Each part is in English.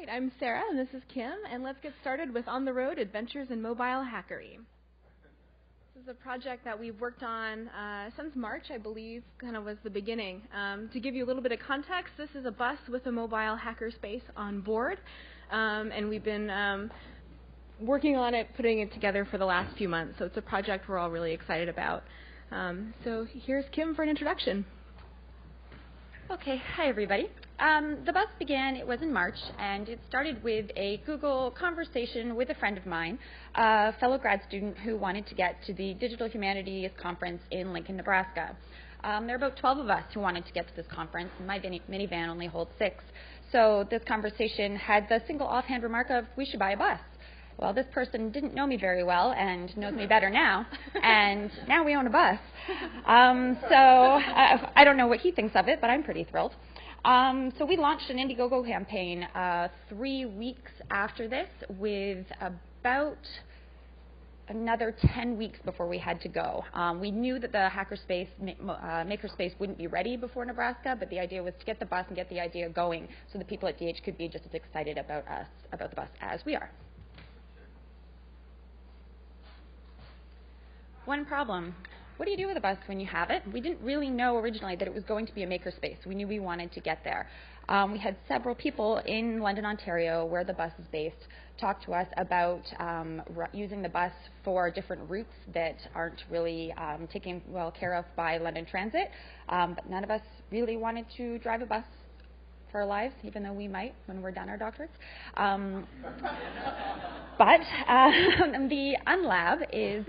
right, I'm Sarah, and this is Kim, and let's get started with On the Road Adventures in Mobile Hackery. This is a project that we've worked on since March, I believe, kind of was the beginning. To give you a little bit of context, this is a bus with a mobile hackerspace on board, and we've been working on it, putting it together for the last few months, so it's a project we're all really excited about. So here's Kim for an introduction. Okay, hi everybody. The bus began, it was in March, and it started with a Google conversation with a friend of mine, a fellow grad student who wanted to get to the Digital Humanities Conference in Lincoln, Nebraska. There are about 12 of us who wanted to get to this conference, and my minivan only holds 6. So this conversation had the single offhand remark of, we should buy a bus. Well, this person didn't know me very well and knows me better now, and now we own a bus. I don't know what he thinks of it, but I'm pretty thrilled. So we launched an Indiegogo campaign 3 weeks after this, with about another 10 weeks before we had to go. We knew that the Makerspace wouldn't be ready before Nebraska, but the idea was to get the bus and get the idea going so the people at DH could be just as excited about the bus as we are. One problem. What do you do with a bus when you have it? We didn't really know originally that it was going to be a makerspace. We knew we wanted to get there. We had several people in London, Ontario, where the bus is based, talk to us about using the bus for different routes that aren't really taken well care of by London Transit. But none of us really wanted to drive a bus for our lives, even though we might when we're done our doctorates. But the Unlab is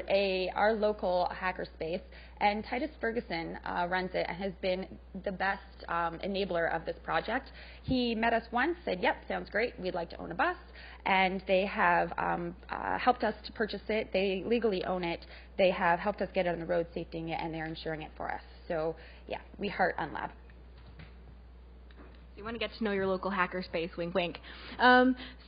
our local hackerspace, and Titus Ferguson runs it and has been the best enabler of this project. He met us once, said, yep, sounds great, we'd like to own a bus, and they have helped us to purchase it. They legally own it. They have helped us get it on the road, safetying it, and they're insuring it for us. So yeah, we heart Unlab. You want to get to know your local hackerspace, wink, wink.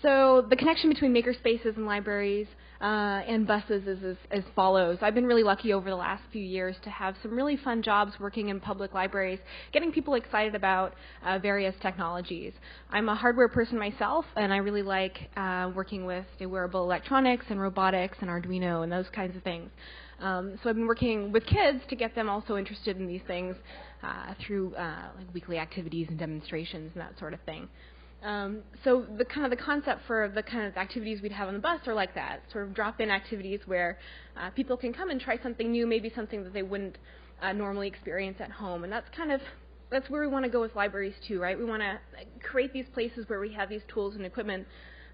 So the connection between makerspaces and libraries and buses is as follows. I've been really lucky over the last few years to have some really fun jobs working in public libraries, getting people excited about various technologies. I'm a hardware person myself, and I really like working with wearable electronics and robotics and Arduino and those kinds of things. So I've been working with kids to get them also interested in these things through like weekly activities and demonstrations and that sort of thing. So the concept for the kind of activities we'd have on the bus are like that, sort of drop-in activities where people can come and try something new, maybe something that they wouldn't normally experience at home. And that's where we want to go with libraries too, right? We want to create these places where we have these tools and equipment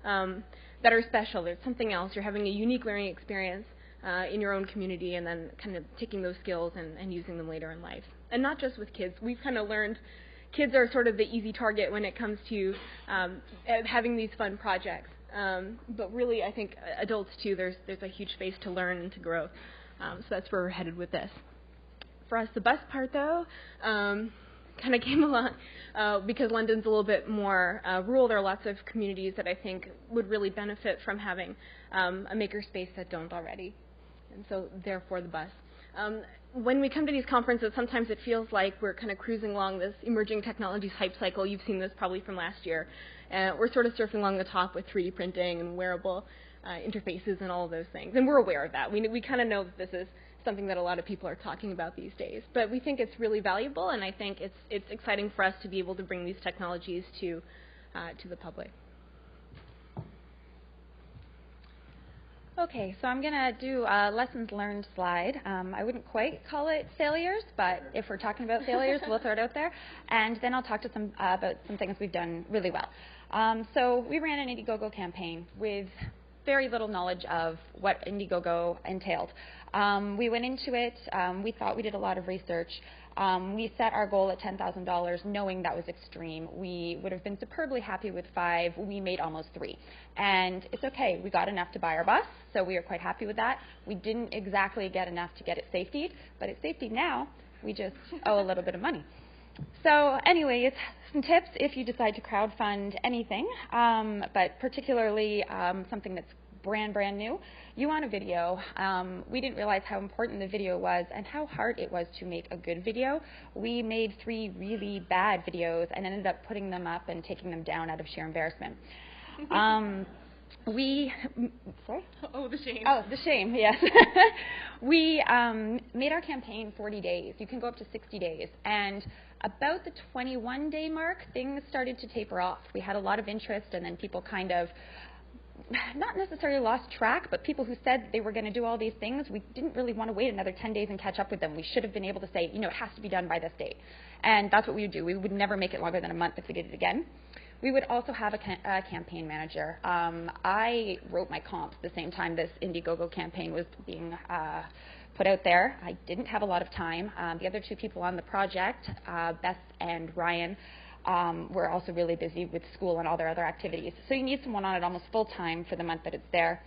that are special. There's something else. You're having a unique learning experience in your own community, and then kind of taking those skills and using them later in life. And not just with kids. We've kind of learned kids are sort of the easy target when it comes to having these fun projects. But really, I think adults too, there's a huge space to learn and to grow. So that's where we're headed with this. For us, the best part though, kind of came along because London's a little bit more rural. There are lots of communities that I think would really benefit from having a makerspace that don't already. And so, therefore, the bus. When we come to these conferences, sometimes it feels like we're kind of cruising along this emerging technologies hype cycle. You've seen this probably from last year. We're sort of surfing along the top with 3D printing and wearable interfaces and all of those things. And we're aware of that. We kind of know that this is something that a lot of people are talking about these days. But we think it's really valuable, and I think it's exciting for us to be able to bring these technologies to the public. Okay, so I'm going to do a lessons learned slide. I wouldn't quite call it failures, but if we're talking about failures, we'll throw it out there. And then I'll talk to about some things we've done really well. So we ran an Indiegogo campaign with very little knowledge of what Indiegogo entailed. We went into it, we thought we did a lot of research. We set our goal at $10,000 knowing that was extreme. We would have been superbly happy with 5. We made almost 3. And it's okay. We got enough to buy our bus, so we are quite happy with that. We didn't exactly get enough to get it safetied, but it's safetied now. We just owe a little bit of money. So anyway, it's some tips if you decide to crowdfund anything, but particularly something that's brand new. You want a video. We didn't realize how important the video was and how hard it was to make a good video. We made 3 really bad videos and ended up putting them up and taking them down out of sheer embarrassment. Sorry? Oh, the shame. Oh, the shame, yes. We made our campaign 40 days. You can go up to 60 days. And about the 21-day mark, things started to taper off. We had a lot of interest, and then people kind of, not necessarily lost track, but people who said they were going to do all these things, we didn't really want to wait another 10 days and catch up with them. We should have been able to say, it has to be done by this date. And that's what we would do. We would never make it longer than a month if we did it again. We would also have a campaign manager. I wrote my comps the same time this Indiegogo campaign was being put out there. I didn't have a lot of time. The other two people on the project, Beth and Ryan, were also really busy with school and all their other activities. So you need someone on it almost full time for the month that it's there.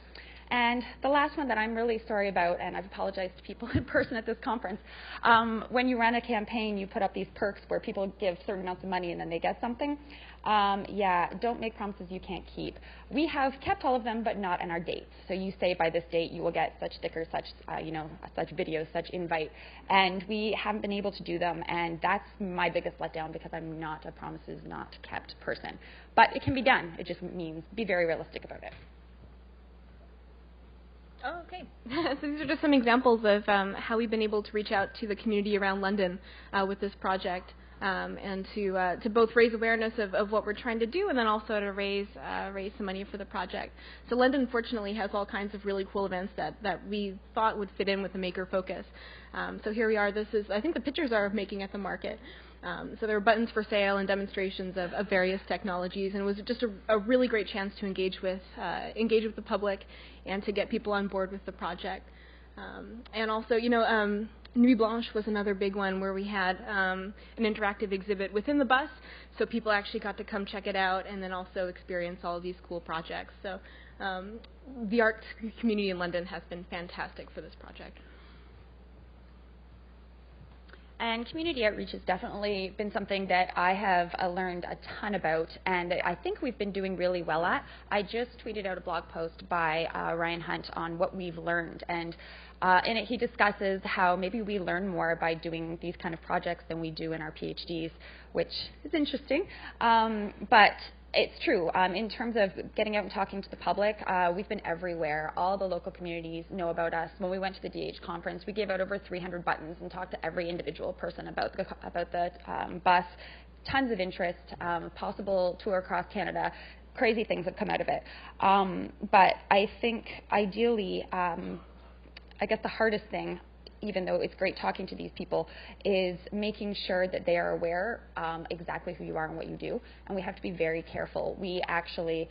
And the last one that I'm really sorry about, and I've apologized to people in person at this conference, when you run a campaign, you put up these perks where people give certain amounts of money and then they get something. Don't make promises you can't keep. We have kept all of them, but not in our dates. So you say by this date you will get such stickers, such such videos, such invite, and we haven't been able to do them. And that's my biggest letdown because I'm not a promises not kept person. But it can be done. It just means be very realistic about it. Oh, okay. So these are just some examples of how we've been able to reach out to the community around London with this project, and to both raise awareness of what we're trying to do, and then also to raise some money for the project. So London, fortunately, has all kinds of really cool events that we thought would fit in with the maker focus. So here we are. I think the pictures are of Making at the Market. So there were buttons for sale and demonstrations of various technologies, and it was just a really great chance to engage with the public and to get people on board with the project. And also, Nuit Blanche was another big one where we had an interactive exhibit within the bus, so people actually got to come check it out and then also experience all of these cool projects. So the art community in London has been fantastic for this project. And community outreach has definitely been something that I have learned a ton about, and I think we've been doing really well at. I just tweeted out a blog post by Ryan Hunt on what we've learned, and in it he discusses how maybe we learn more by doing these kind of projects than we do in our PhDs, which is interesting. But it's true. In terms of getting out and talking to the public, we've been everywhere. All the local communities know about us. When we went to the DH conference, we gave out over 300 buttons and talked to every individual person about the bus. Tons of interest, possible tour across Canada. Crazy things have come out of it. But I think ideally, I guess the hardest thing, even though it's great talking to these people, is making sure that they are aware exactly who you are and what you do. And we have to be very careful. We actually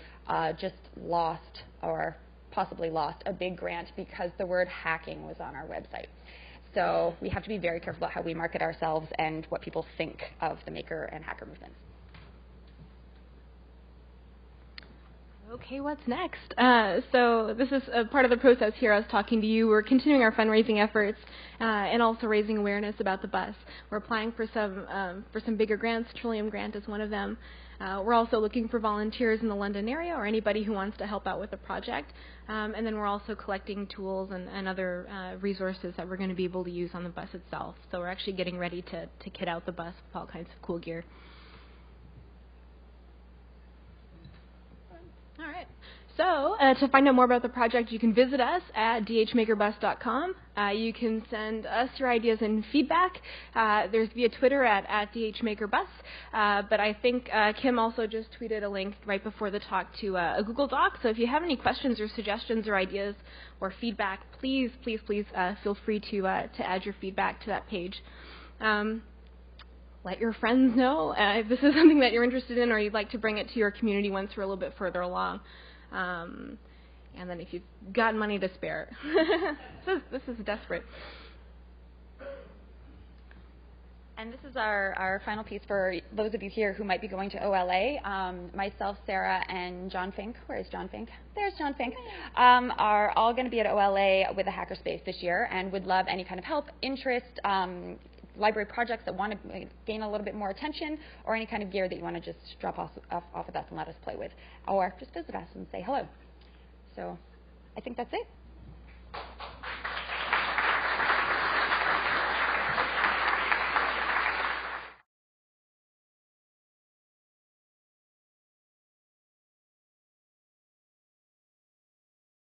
just lost, or possibly lost, a big grant because the word hacking was on our website. So we have to be very careful about how we market ourselves and what people think of the maker and hacker movements. Okay, what's next? So this is a part of the process here. I was talking to you. We're continuing our fundraising efforts and also raising awareness about the bus. We're applying for some bigger grants. Trillium Grant is one of them. We're also looking for volunteers in the London area or anybody who wants to help out with the project. And then we're also collecting tools and other resources that we're going to be able to use on the bus itself. So we're actually getting ready to kit out the bus with all kinds of cool gear. All right. So to find out more about the project, you can visit us at dhmakerbus.com. You can send us your ideas and feedback. There's via Twitter at dhmakerbus. But I think Kim also just tweeted a link right before the talk to a Google Doc. So if you have any questions or suggestions or ideas or feedback, please feel free to add your feedback to that page. Let your friends know if this is something that you're interested in or you'd like to bring it to your community once we're a little bit further along. And then if you've got money to spare. This is desperate. And this is our final piece for those of you here who might be going to OLA. Myself, Sarah, and John Fink. Where is John Fink? There's John Fink. Are all going to be at OLA with a Hackerspace this year and would love any kind of help, interest, library projects that want to gain a little bit more attention, or any kind of gear that you want to just drop off with us and let us play with, or just visit us and say hello. So I think that's it.